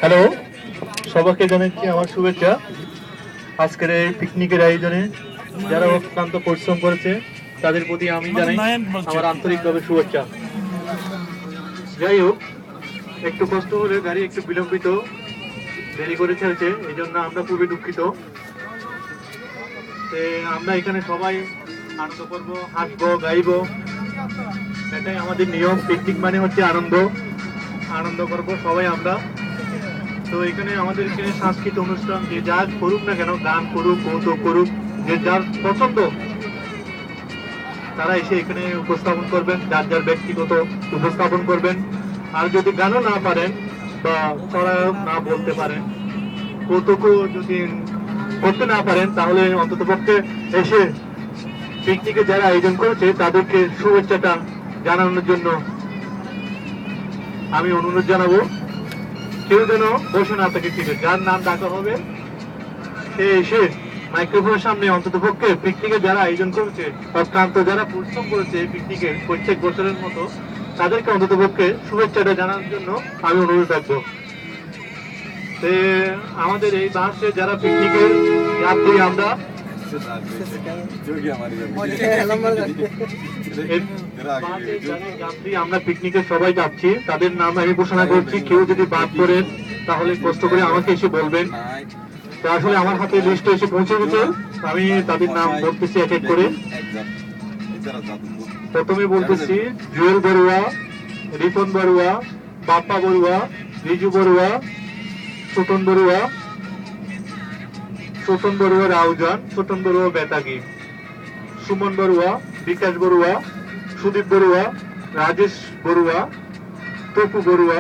Hello, সবাইকে জানাচ্ছি আমার শুভেচ্ছা। আজকের এই পিকনিকের আয়োজনে যারা অক্লান্ত পরিশ্রম করেছে তাদের প্রতি আমি জানাই আমার আন্তরিকভাবে শুভেচ্ছা। যাই হোক, একটু কষ্ট হলে গাড়ি একটু বিলম্বিত দেরি করে ছেড়েছে, এই জন্য আমরা খুবই দুঃখিত। আমরা এখানে সবাই আনন্দ করবো, হাসবো, গাইবো, এটাই আমাদের নিয়ম। পিকনিক মানে হচ্ছে আনন্দ, আনন্দ করবো সবাই আমরা। তো এখানে আমাদের এখানে সাংস্কৃতিক অনুষ্ঠান যে যা করুক না কেন, গান করুক, কৌতুক করুক, যে যার পছন্দ তারা এসে এখানে উপস্থাপন করবেন, যার যার ব্যক্তিগত উপস্থাপন করবেন। আর যদি গানও না পারেন বা সরায়ক না বলতে পারেন, কৌতুকও যদি করতে না পারেন, তাহলে অন্তত পক্ষে এসে পিকনিকে যারা আয়োজন করেছে তাদেরকে শুভেচ্ছাটা জানানোর জন্য আমি অনুরোধ জানাবো। কেউ যেন বসে না থাকে সিটে, যার নাম ডাকা হবে সে এসে মাইক্রোফোনের সামনে অন্তত পক্ষে পিকনিকে যারা আয়োজন করেছে, অক্লান্ত যারা পরিশ্রম করেছে পিকনিকের প্রত্যেক বছরের মতো, তাদেরকে অন্তত পক্ষে শুভেচ্ছাটা জানানোর জন্য আমি অনুরোধ রাখবো। আমাদের এই বাসে যারা পিকনিকের যাত্রী, আমরা পিকনিকে সবাই যাচ্ছি, তাদের নাম আমি ঘোষণা করছি। কেউ যদি বাদ করেন তাহলে কষ্ট করে আমাকে এসে বলবেন। আসলে আমার হাতে লিস্ট এসে পৌঁছে গেছে, আমি তাদের নাম বলতেছি এক এক করে। প্রথমে বলতেছি জুয়েল বড়ুয়া, রিপন বড়ুয়া, বাপ্পা বড়ুয়া, রিজু বড়ুয়া, ছোটন বড়ুয়া, ছোটন বড়ুয়া রাউজান, ছোটন বড়ুয়া বেতাগি, সুমন বড়ুয়া, বিকাশ বড়ুয়া, সুদীপ বড়ুয়া, রাজেশ বড়ুয়া, তপু বড়ুয়া,